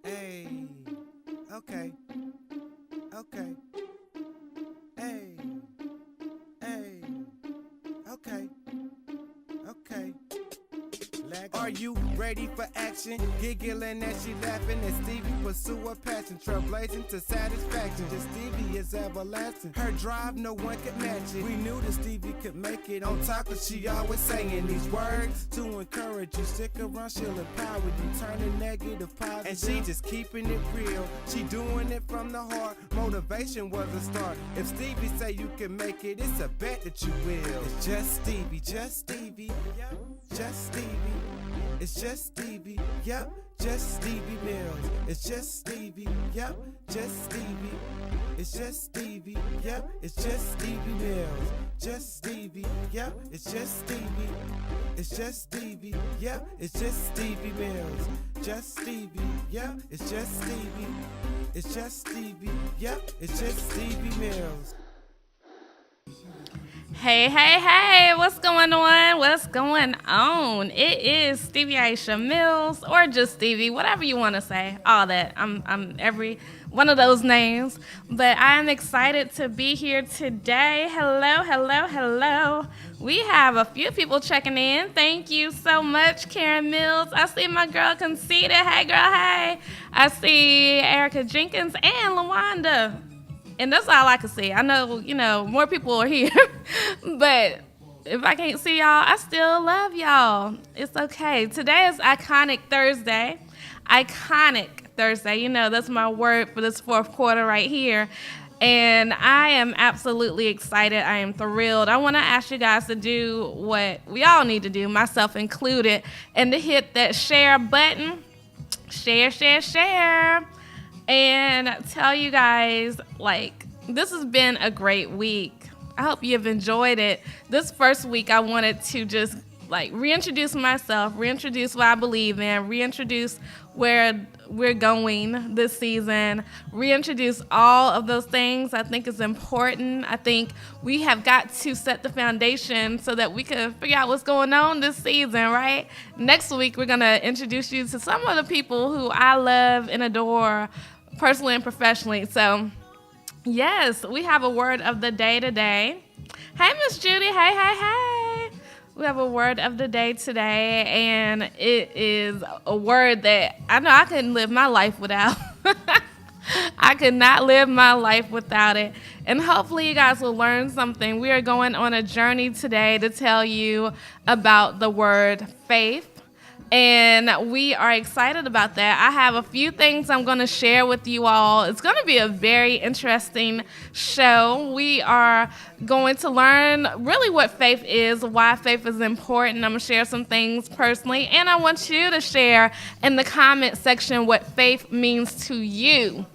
Hey, okay, okay, hey, hey, okay, okay. Are you ready for action? Giggling as she laughing as Stevie pursue her passion, trailblazing to satisfaction. Just Stevie is everlasting. Her drive, no one could match it. We knew that Stevie could make it. On top of she always saying these words to encourage you. Stick around, she'll empower you, turning negative positive. And she just keeping it real. She doing it from the heart. Motivation was a start. If Stevie say you can make it, it's a bet that you will. It's just Stevie, just Stevie, just Stevie. It's just Stevie, yep, just Stevie Mills. It's just Stevie, yep, just Stevie. It's just Stevie, yep, it's just Stevie Mills. Just Stevie, yep, it's just Stevie. It's just Stevie, yep, it's just Stevie Mills. Just Stevie, yep, it's just Stevie. It's just Stevie, yep, it's just Stevie Mills. Hey, hey, hey, what's going on? What's going on? It is Stevie Mills or just Stevie, whatever you want to say. All that. I'm every one of those names. But I'm excited to be here today. Hello, hello, hello. We have a few people checking in. Thank you so much, Karen Mills. I see my girl Conceited. Hey, girl, hey. I see Erica Jenkins and LaWanda. And that's all I can see. I know, more people are here. But if I can't see y'all, I still love y'all. It's okay. Today is Iconic Thursday. Iconic Thursday. That's my word for this fourth quarter right here. And I am absolutely excited. I am thrilled. I want to ask you guys to do what we all need to do, myself included, and to hit that share button. Share, share, share. And tell you guys, this has been a great week. I hope you have enjoyed it. This first week, I wanted to just, reintroduce myself, reintroduce what I believe in, reintroduce where we're going this season, reintroduce all of those things I think is important. I think we have got to set the foundation so that we can figure out what's going on this season, right? Next week, we're going to introduce you to some of the people who I love and adore personally and professionally. So, yes, we have a word of the day today. Hey, Miss Judy. Hey, hey, hey. We have a word of the day today, and it is a word that I know I couldn't live my life without. I could not live my life without it. And hopefully you guys will learn something. We are going on a journey today to tell you about the word faith. And we are excited about that. I have a few things I'm going to share with you all. It's going to be a very interesting show. We are going to learn really what faith is, why faith is important. I'm going to share some things personally. And I want you to share in the comment section what faith means to you.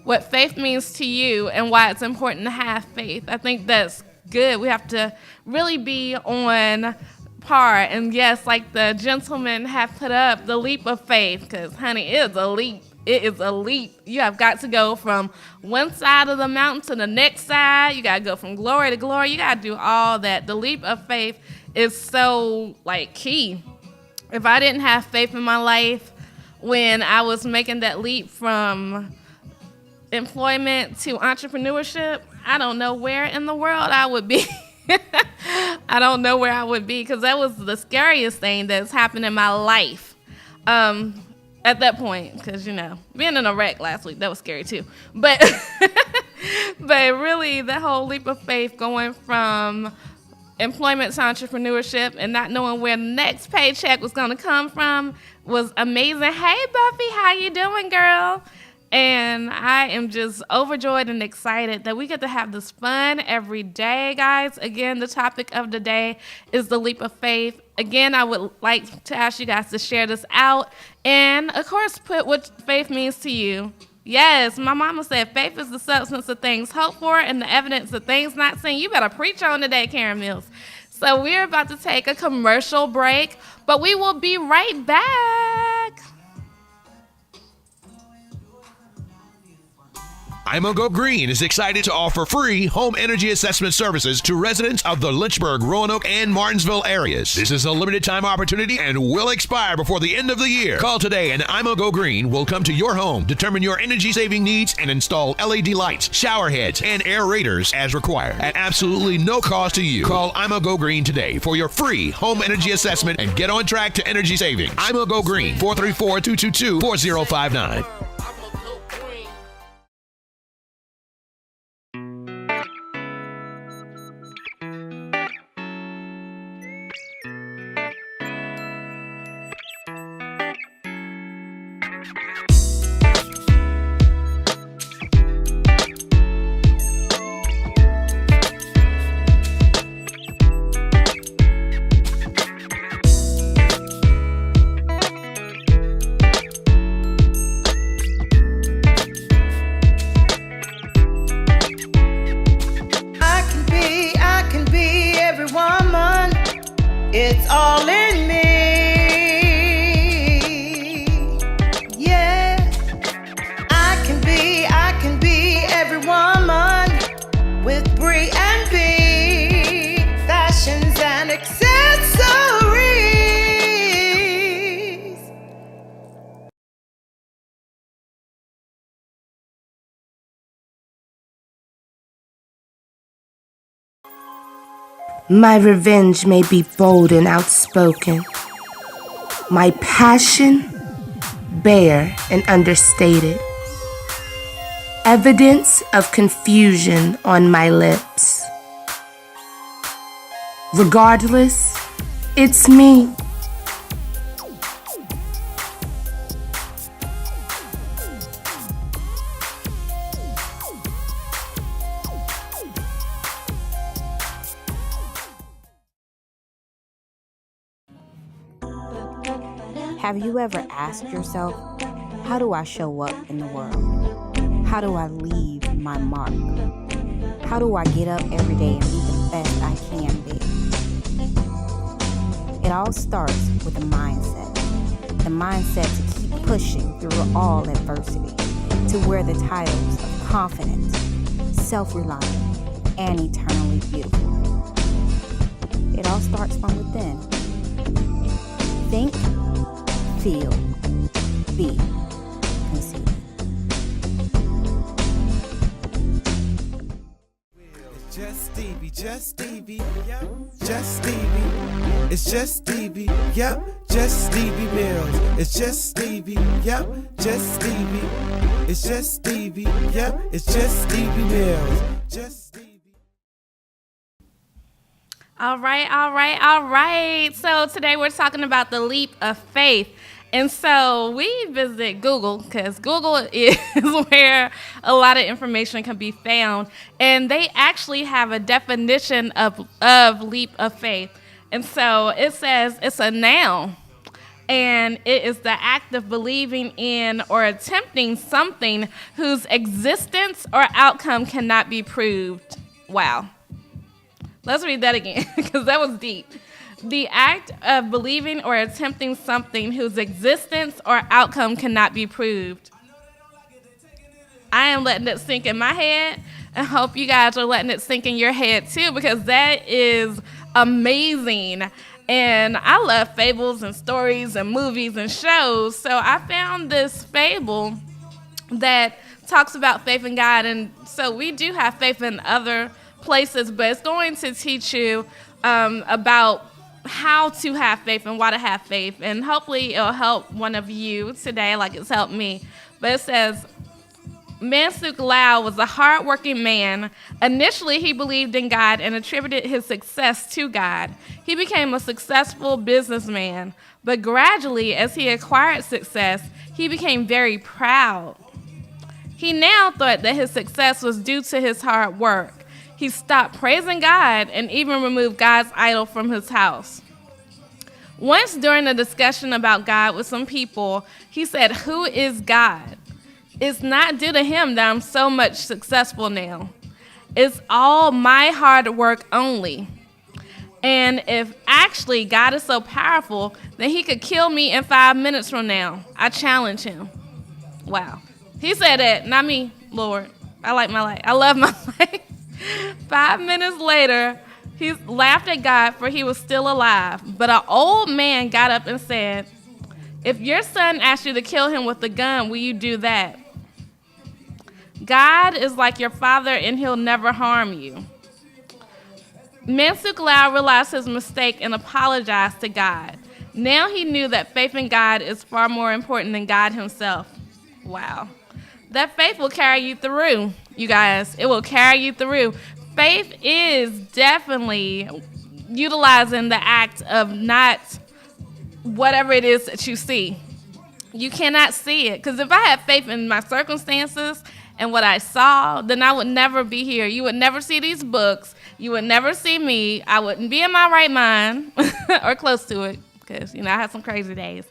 What faith means to you and why it's important to have faith. I think that's good. We have to really be on par. And yes, like the gentlemen have put up, the leap of faith, because honey, it is a leap. It is a leap. You have got to go from one side of the mountain to the next side. You got to go from glory to glory. You got to do all that. The leap of faith is so key. If I didn't have faith in my life when I was making that leap from employment to entrepreneurship, I don't know where in the world I would be. I don't know where I would be, because that was the scariest thing that's happened in my life at that point. Because, being in a wreck last week, that was scary too. But, but really, the whole leap of faith going from employment to entrepreneurship and not knowing where the next paycheck was going to come from was amazing. Hey, Buffy, how you doing, girl? And I am just overjoyed and excited that we get to have this fun every day, guys. Again, the topic of the day is the leap of faith. Again, I would like to ask you guys to share this out and, of course, put what faith means to you. Yes, my mama said faith is the substance of things hoped for and the evidence of things not seen. You better preach on today, Karen Mills. So we're about to take a commercial break, but we will be right back. I'm Go Green is excited to offer free home energy assessment services to residents of the Lynchburg, Roanoke, and Martinsville areas. This is a limited time opportunity and will expire before the end of the year. Call today and I'm Go Green will come to your home, determine your energy saving needs, and install LED lights, shower heads, and aerators as required at absolutely no cost to you. Call I'm Go Green today for your free home energy assessment and get on track to energy savings. I'm Go Green, 434-222-4059. It's all in me, yeah. I can be every woman with brie and B, fashions and accessories. My revenge may be bold and outspoken, my passion bare and understated, evidence of confusion on my lips. Regardless, it's me. Have you ever asked yourself, how do I show up in the world? How do I leave my mark? How do I get up every day and be the best I can be? It all starts with a mindset. The mindset to keep pushing through all adversity, to wear the titles of confident, self-reliant, and eternally beautiful. It all starts from within. Think, feel, be, conceive. Just Stevie, just Stevie, yep, just Stevie. It's just Stevie, yep, just Stevie Mills. It's just Stevie, yep, just Stevie. It's just Stevie, yep, it's just Stevie Mills. Just Stevie. All right. So today we're talking about the leap of faith. And so we visit Google because Google is where a lot of information can be found. And they actually have a definition of leap of faith. And so it says it's a noun. And it is the act of believing in or attempting something whose existence or outcome cannot be proved. Wow. Let's read that again because that was deep. The act of believing or attempting something whose existence or outcome cannot be proved. I am letting it sink in my head and hope you guys are letting it sink in your head too because that is amazing. And I love fables and stories and movies and shows. So I found this fable that talks about faith in God. And so we do have faith in other places, but it's going to teach you about how to have faith and why to have faith. And hopefully it'll help one of you today like it's helped me. But it says, Mansuk Lau was a hardworking man. Initially, he believed in God and attributed his success to God. He became a successful businessman, but gradually, as he acquired success, he became very proud. He now thought that his success was due to his hard work. He stopped praising God and even removed God's idol from his house. Once during a discussion about God with some people, he said, "Who is God? It's not due to him that I'm so much successful now. It's all my hard work only. And if actually God is so powerful, then he could kill me in 5 minutes from now. I challenge him." Wow. He said that, not me, Lord. I like my life. I love my life. 5 minutes later, he laughed at God, for he was still alive. But an old man got up and said, if your son asked you to kill him with a gun, will you do that? God is like your father, and he'll never harm you. Mansuk Lau realized his mistake and apologized to God. Now he knew that faith in God is far more important than God himself. Wow. That faith will carry you through, you guys. It will carry you through. Faith is definitely utilizing the act of not whatever it is that you see. You cannot see it. Because if I had faith in my circumstances and what I saw, then I would never be here. You would never see these books. You would never see me. I wouldn't be in my right mind or close to it because, I had some crazy days.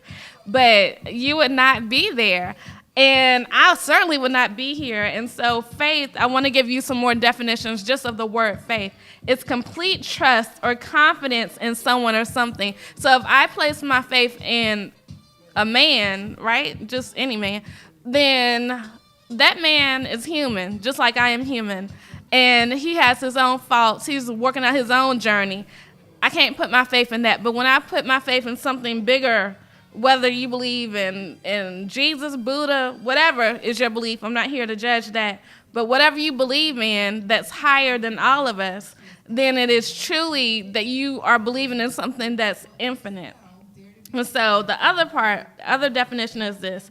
But you would not be there. And I certainly would not be here. And so faith, I want to give you some more definitions just of the word faith. It's complete trust or confidence in someone or something. So if I place my faith in a man, right, just any man, then that man is human, just like I am human. And he has his own faults. He's working out his own journey. I can't put my faith in that. But when I put my faith in something bigger, whether you believe in Jesus, Buddha, whatever is your belief, I'm not here to judge that. But whatever you believe in that's higher than all of us, then it is truly that you are believing in something that's infinite. And so the other definition is this,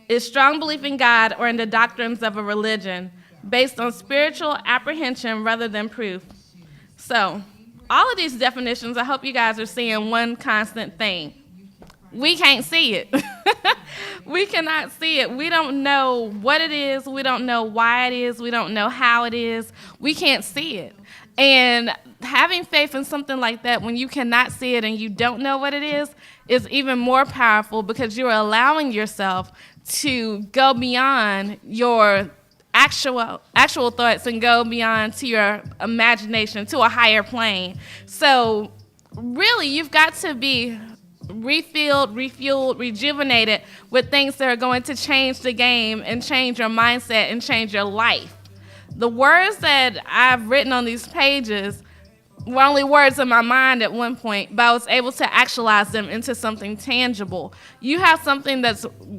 is strong belief in God or in the doctrines of a religion based on spiritual apprehension rather than proof. So all of these definitions, I hope you guys are seeing one constant thing. We can't see it. We cannot see it. We don't know what it is. We don't know why it is. We don't know how it is. We can't see it. And having faith in something like that when you cannot see it and you don't know what it is even more powerful because you're allowing yourself to go beyond your actual thoughts and go beyond to your imagination, to a higher plane. So really, you've got to be refilled, refueled, rejuvenated with things that are going to change the game and change your mindset and change your life. The words that I've written on these pages were only words in my mind at one point, but I was able to actualize them into something tangible. You have something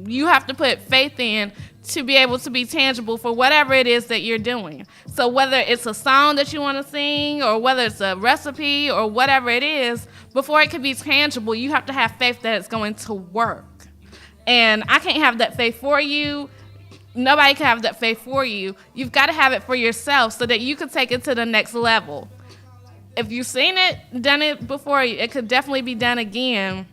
you have to put faith in to be able to be tangible for whatever it is that you're doing. So whether it's a song that you want to sing or whether it's a recipe or whatever it is, before it can be tangible, you have to have faith that it's going to work. And I can't have that faith for you. Nobody can have that faith for you. You've got to have it for yourself so that you can take it to the next level. If you've seen it, done it before, it could definitely be done again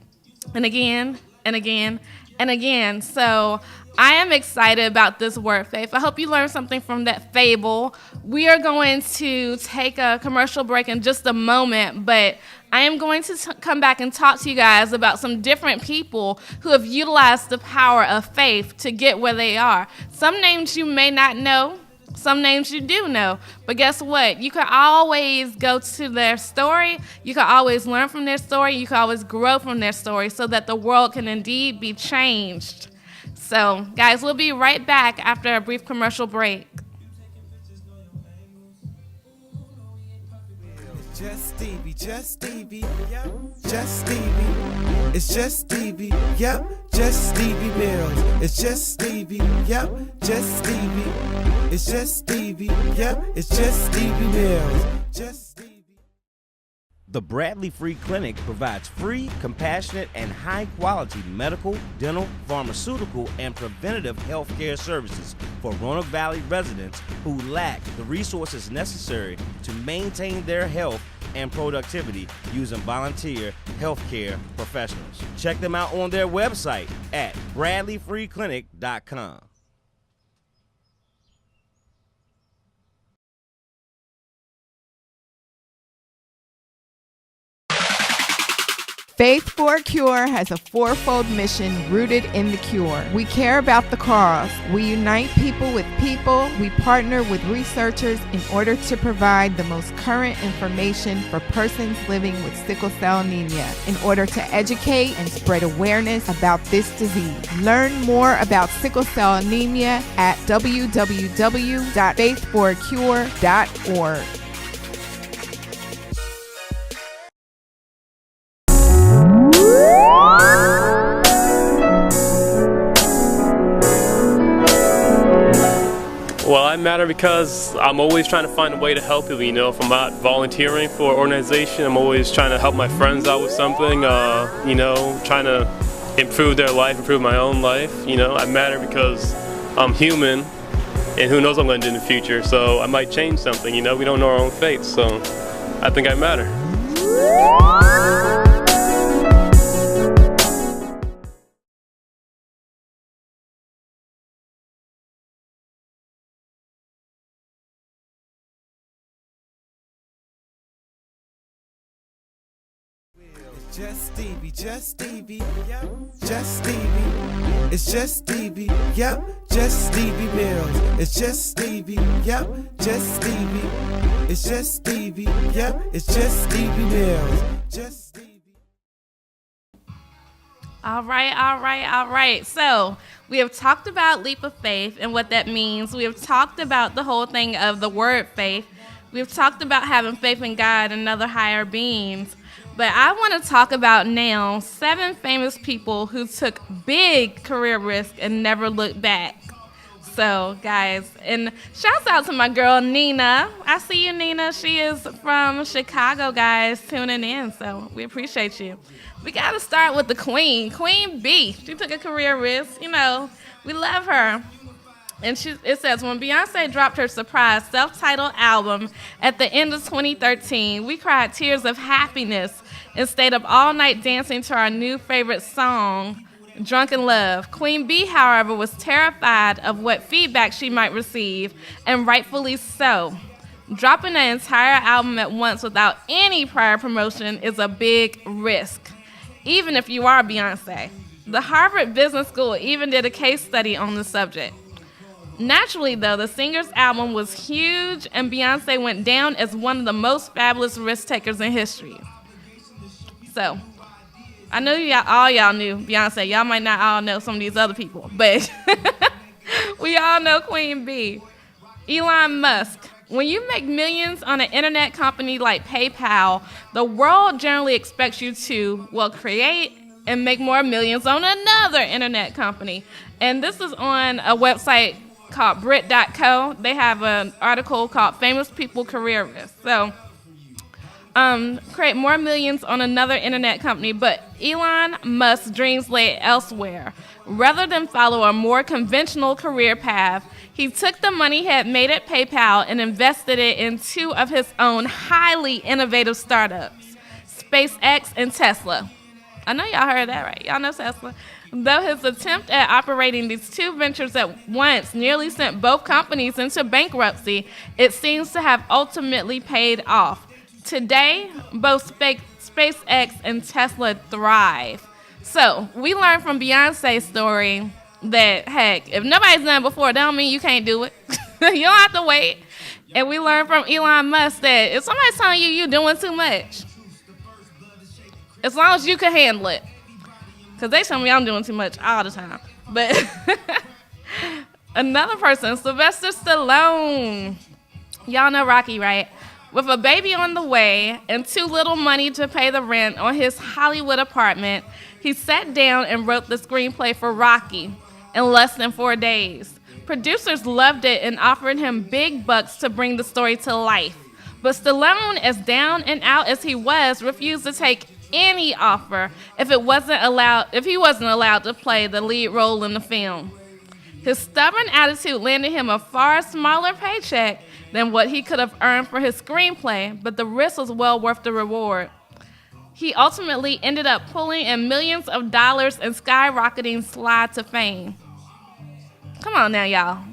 and again and again and again. So I am excited about this word faith. I hope you learned something from that fable. We are going to take a commercial break in just a moment, but I am going to come back and talk to you guys about some different people who have utilized the power of faith to get where they are. Some names you may not know. Some names you do know, but guess what? You can always go to their story. You can always learn from their story. You can always grow from their story so that the world can indeed be changed. So, guys, we'll be right back after a brief commercial break. Just Stevie, just Stevie, yep. Just Stevie, it's just Stevie, yep. Just Stevie Mills, it's just Stevie, yep. Just Stevie, it's just Stevie, yep. It's just Stevie Mills, just Stevie. The Bradley Free Clinic provides free, compassionate, and high-quality medical, dental, pharmaceutical, and preventative health care services for Roanoke Valley residents who lack the resources necessary to maintain their health and productivity using volunteer healthcare professionals. Check them out on their website at bradleyfreeclinic.com. Faith for a Cure has a fourfold mission rooted in the cure. We care about the cause. We unite people with people. We partner with researchers in order to provide the most current information for persons living with sickle cell anemia in order to educate and spread awareness about this disease. Learn more about sickle cell anemia at www.faithforacure.org. Well, I matter because I'm always trying to find a way to help people. You know, if I'm out volunteering for an organization, I'm always trying to help my friends out with something, you know, trying to improve their life, improve my own life. You know, I matter because I'm human, and who knows what I'm going to do in the future. So I might change something, you know, we don't know our own fate. So I think I matter. Just Stevie, Just Stevie, yep. Just Stevie, it's Just Stevie, yep. Just Stevie Mills, it's Just Stevie, yep. Just Stevie, it's Just Stevie, yep. It's Just Stevie Mills, Just Stevie. All right. So we have talked about leap of faith and what that means. We have talked about the whole thing of the word faith. We've talked about having faith in God and other higher beings. But I want to talk about now 7 famous people who took big career risks and never looked back. So, guys, and shouts out to my girl, Nina. I see you, Nina. She is from Chicago, guys, tuning in. So we appreciate you. We got to start with the queen, Queen B. She took a career risk. You know, we love her. And it says, when Beyonce dropped her surprise self-titled album at the end of 2013, we cried tears of happiness and stayed up all night dancing to our new favorite song, Drunk in Love. Queen B, however, was terrified of what feedback she might receive, and rightfully so. Dropping an entire album at once without any prior promotion is a big risk, even if you are Beyonce. The Harvard Business School even did a case study on the subject. Naturally, though, the singer's album was huge, and Beyonce went down as one of the most fabulous risk takers in history. So, I know y'all knew Beyonce. Y'all might not all know some of these other people, but we all know Queen B. Elon Musk. When you make millions on an internet company like PayPal, the world generally expects you to, create and make more millions on another internet company. And this is on a website called Brit.co. They have an article called Famous People Career Risk. So, create more millions on another internet company, but Elon Musk's dreams lay elsewhere. Rather than follow a more conventional career path, he took the money he had made at PayPal and invested it in 2 of his own highly innovative startups, SpaceX and Tesla. I know y'all heard that right. Y'all know Tesla. Though his attempt at operating these 2 ventures at once nearly sent both companies into bankruptcy, it seems to have ultimately paid off. Today, both SpaceX and Tesla thrive. So, we learned from Beyonce's story that, heck, if nobody's done it before, that don't mean you can't do it. You don't have to wait. And we learned from Elon Musk that if somebody's telling you you're doing too much, as long as you can handle it. Because they tell me I'm doing too much all the time. But another person, Sylvester Stallone. Y'all know Rocky, right? With a baby on the way and too little money to pay the rent on his Hollywood apartment, he sat down and wrote the screenplay for Rocky in less than 4 days. Producers loved it and offered him big bucks to bring the story to life. But Stallone, as down and out as he was, refused to take any offer if he wasn't allowed to play the lead role in the film. His stubborn attitude landed him a far smaller paycheck than what he could have earned for his screenplay, but the risk was well worth the reward. He ultimately ended up pulling in millions of dollars and skyrocketing Sly to fame. Come on now, y'all.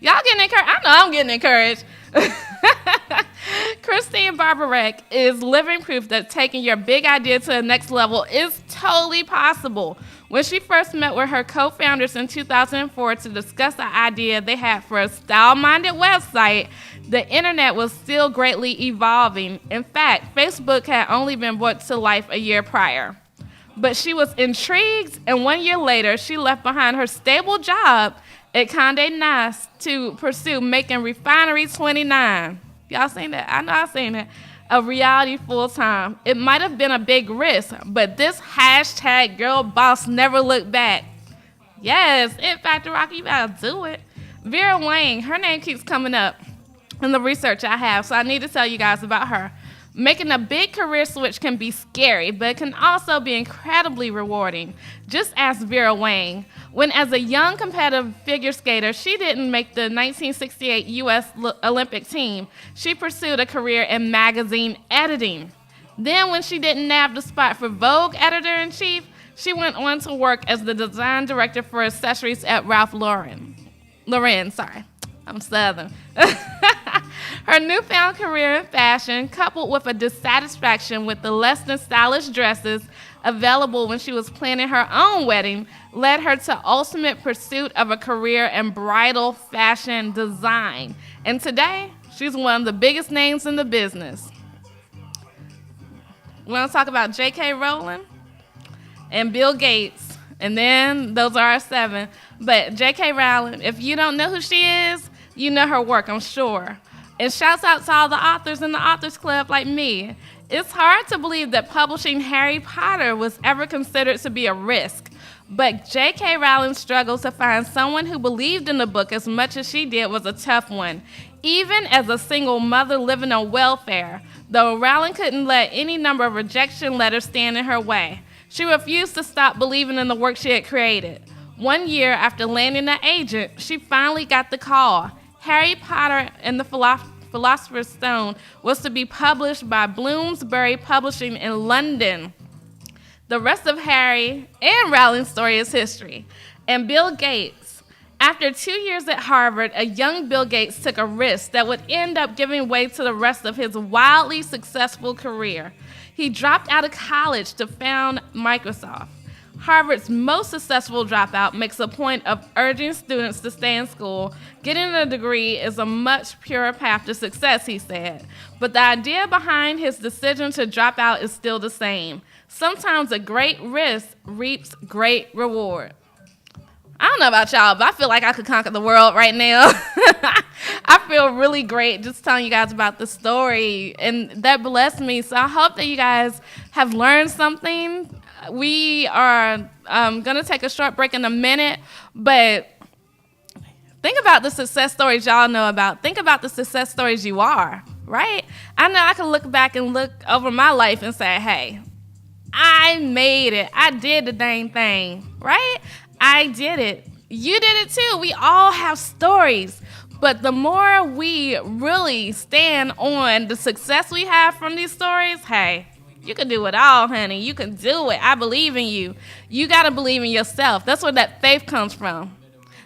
Y'all getting encouraged? I know I'm getting encouraged. Christine Barbarek is living proof that taking your big idea to the next level is totally possible. When she first met with her co-founders in 2004 to discuss the idea they had for a style-minded website, the internet was still greatly evolving. In fact, Facebook had only been brought to life a year prior. But she was intrigued, and 1 year later, she left behind her stable job at Condé Nast to pursue making Refinery 29. Y'all seen that? I know I've seen it. A reality full-time. It might have been a big risk, but this hashtag girl boss never looked back. Yes, It Factor Rocky, you gotta do it. Vera Wang, her name keeps coming up in the research I have, so I need to tell you guys about her. Making a big career switch can be scary, but it can also be incredibly rewarding. Just ask Vera Wang. When as a young competitive figure skater, she didn't make the 1968 U.S. Olympic team, she pursued a career in magazine editing. Then when she didn't nab the spot for Vogue editor-in-chief, she went on to work as the design director for accessories at Ralph Lauren. I'm Southern. Her newfound career in fashion, coupled with a dissatisfaction with the less than stylish dresses available when she was planning her own wedding, led her to ultimate pursuit of a career in bridal fashion design. And today, she's one of the biggest names in the business. We want to talk about J.K. Rowling and Bill Gates, and then those are our 7. But J.K. Rowling, if you don't know who she is, you know her work, I'm sure. And shouts out to all the authors in the Authors Club like me. It's hard to believe that publishing Harry Potter was ever considered to be a risk. But J.K. Rowling's struggle to find someone who believed in the book as much as she did was a tough one. Even as a single mother living on welfare, though Rowling couldn't let any number of rejection letters stand in her way. She refused to stop believing in the work she had created. 1 year after landing an agent, she finally got the call. Harry Potter and the Philosopher's Stone was to be published by Bloomsbury Publishing in London. The rest of Harry and Rowling's story is history. And Bill Gates. After 2 years at Harvard, a young Bill Gates took a risk that would end up giving way to the rest of his wildly successful career. He dropped out of college to found Microsoft. Harvard's most successful dropout makes a point of urging students to stay in school. Getting a degree is a much purer path to success, he said. But the idea behind his decision to drop out is still the same. Sometimes a great risk reaps great reward. I don't know about y'all, but I feel like I could conquer the world right now. I feel really great just telling you guys about the story, and that blessed me. So I hope that you guys have learned something. We are going to take a short break in a minute, but think about the success stories y'all know about. Think about the success stories you are, right? I know I can look back and look over my life and say, hey, I made it. I did the dang thing, right? I did it. You did it too. We all have stories. But the more we really stand on the success we have from these stories, hey, you can do it all, honey. You can do it. I believe in you. You got to believe in yourself. That's where that faith comes from.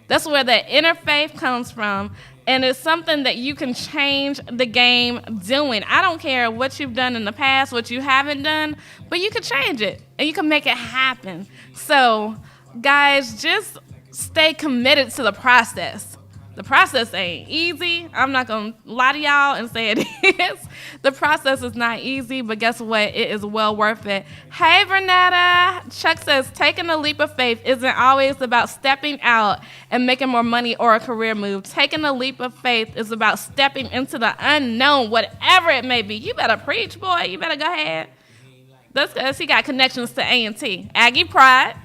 That's where that inner faith comes from. And it's something that you can change the game doing. I don't care what you've done in the past, what you haven't done, but you can change it and you can make it happen. So, guys, just stay committed to the process. The process ain't easy. I'm not going to lie to y'all and say it is. The process is not easy, but guess what? It is well worth it. Hey, Vernetta. Chuck says, taking a leap of faith isn't always about stepping out and making more money or a career move. Taking a leap of faith is about stepping into the unknown, whatever it may be. You better preach, boy. You better go ahead. That's because he got connections to A&T. Aggie Pride.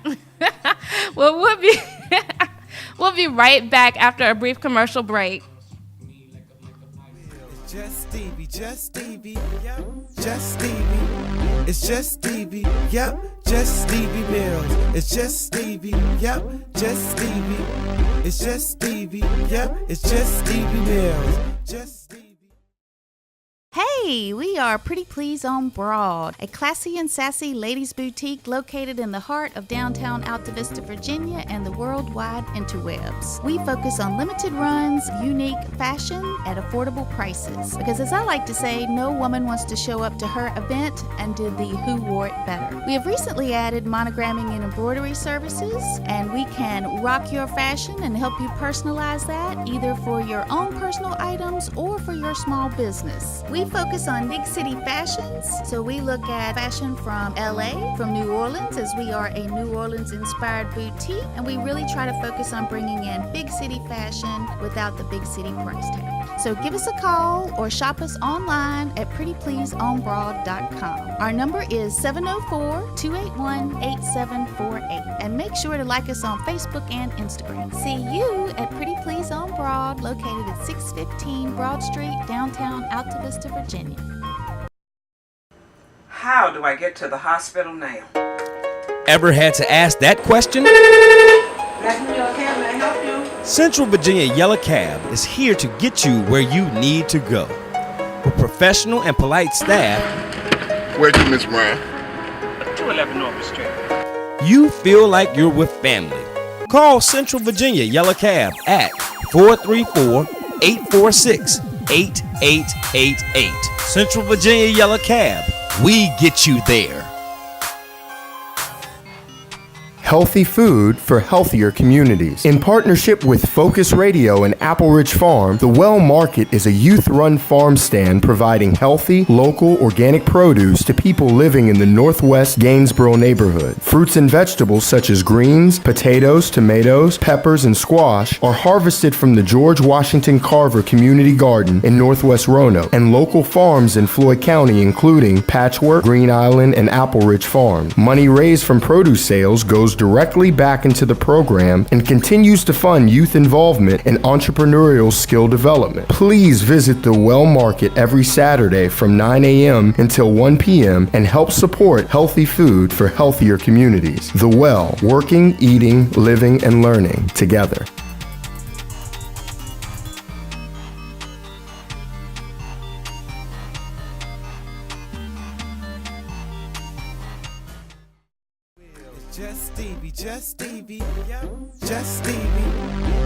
Well, we'll be right back after a brief commercial break. Just Stevie, just Stevie, yep. Just Stevie, it's just Stevie, yep. Just Stevie Mills, it's just Stevie, yep. Just Stevie, it's just Stevie, yep. It's just Stevie Mills, just Stevie. Hey, Hey, we are Pretty Please on Broad, a classy and sassy ladies' boutique located in the heart of downtown Alta Vista, Virginia, and the worldwide interwebs. We focus on limited runs, unique fashion at affordable prices. Because as I like to say, no woman wants to show up to her event and do the who wore it better. We have recently added monogramming and embroidery services, and we can rock your fashion and help you personalize that, either for your own personal items or for your small business. We focus on big city fashions, so we look at fashion from LA, from New Orleans, as we are a New Orleans inspired boutique, and we really try to focus on bringing in big city fashion without the big city price tag. So give us a call or shop us online at prettypleaseonbroad.com. Our number is 704-281-8748, and make sure to like us on Facebook and Instagram. See you at Pretty Please on Broad, located at 615 Broad Street, downtown Alta Vista, Virginia. How do I get to the hospital now? Ever had to ask that question? Central Virginia Yellow Cab is here to get you where you need to go. With professional and polite staff. Where to, Miss Brown? 211 North Street. You feel like you're with family. Call Central Virginia Yellow Cab at 434-846-8888. Central Virginia Yellow Cab. We get you there. Healthy food for healthier communities. In partnership with Focus Radio and Apple Ridge Farm, the Well Market is a youth-run farm stand providing healthy, local, organic produce to people living in the Northwest Gainesboro neighborhood. Fruits and vegetables such as greens, potatoes, tomatoes, peppers, and squash are harvested from the George Washington Carver Community Garden in Northwest Roanoke and local farms in Floyd County, including Patchwork, Green Island, and Apple Ridge Farm. Money raised from produce sales goes directly back into the program and continues to fund youth involvement and entrepreneurial skill development. Please visit the Well Market every Saturday from 9 a.m. until 1 p.m. and help support healthy food for healthier communities. The Well, working, eating, living, and learning together. Just Stevie, Just Stevie, yep, Just Stevie.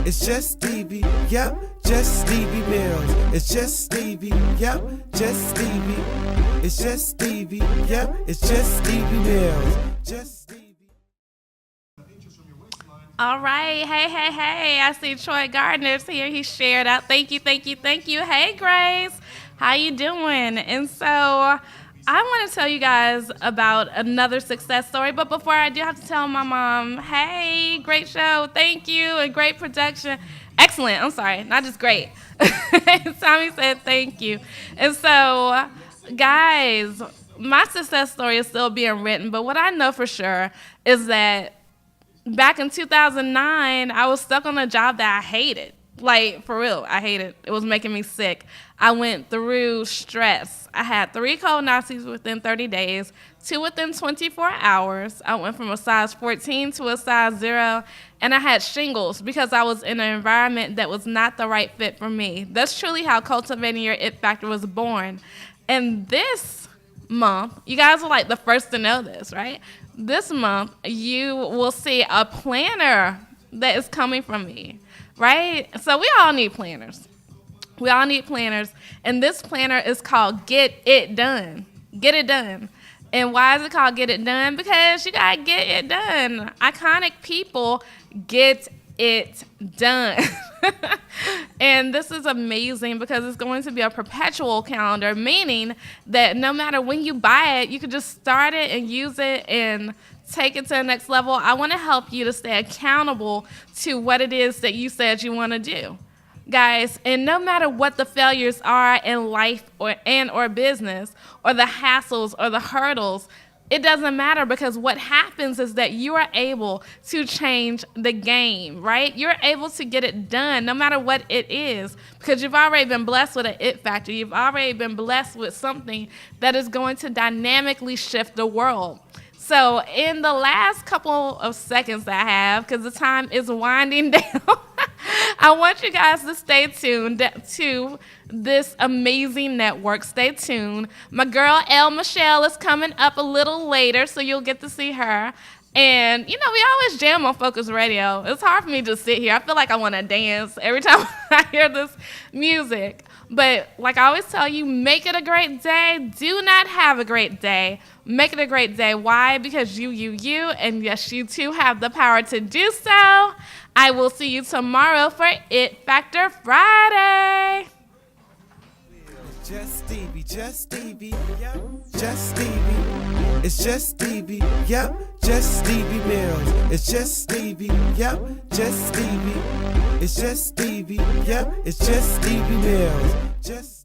It's Just Stevie, yep, Just Stevie Mills. It's Just Stevie, yep, Just Stevie. It's Just Stevie, yep, it's Just Stevie Mills. Just Stevie. All right. Hey. I see Troy Gardner's here. He shared out. Thank you. Hey, Grace. How you doing? And so I want to tell you guys about another success story, but before I do, have to tell my mom, hey, great show, thank you, and great production. Excellent, I'm sorry, not just great. Tommy said thank you. And so, guys, my success story is still being written, but what I know for sure is that back in 2009, I was stuck on a job that I hated. Like, for real, I hated it. It was making me sick. I went through stress. I had 3 colonoscopies within 30 days, 2 within 24 hours. I went from a size 14 to a size 0, and I had shingles because I was in an environment that was not the right fit for me. That's truly how Cultivating Your It Factor was born. And this month, you guys are like the first to know this, right? This month, you will see a planner that is coming from me. Right? So we all need planners. And this planner is called Get It Done. Get It Done. And why is it called Get It Done? Because you got to get it done. Iconic people get it done. And this is amazing because it's going to be a perpetual calendar, meaning that no matter when you buy it, you can just start it and use it and take it to the next level. I want to help you to stay accountable to what it is that you said you want to do, guys. And no matter what the failures are in life or business, or the hassles or the hurdles, it doesn't matter, because what happens is that you are able to change the game, right? You're able to get it done no matter what it is, because you've already been blessed with an it factor. You've already been blessed with something that is going to dynamically shift the world. So in the last couple of seconds that I have, because the time is winding down, I want you guys to stay tuned to this amazing network. Stay tuned. My girl, Elle Michelle, is coming up a little later, so you'll get to see her. And, you know, we always jam on Focus Radio. It's hard for me to sit here. I feel like I want to dance every time I hear this music. But like I always tell you, make it a great day. Do not have a great day. Make it a great day. Why? Because you, and yes, you too have the power to do so. I will see you tomorrow for It Factor Friday. Just Stevie, yep, Just Stevie. It's Just Stevie, yep, Just Stevie Mills. It's Just Stevie, yep, Just Stevie. It's Just Stevie, yep, it's Just Stevie Mills. Just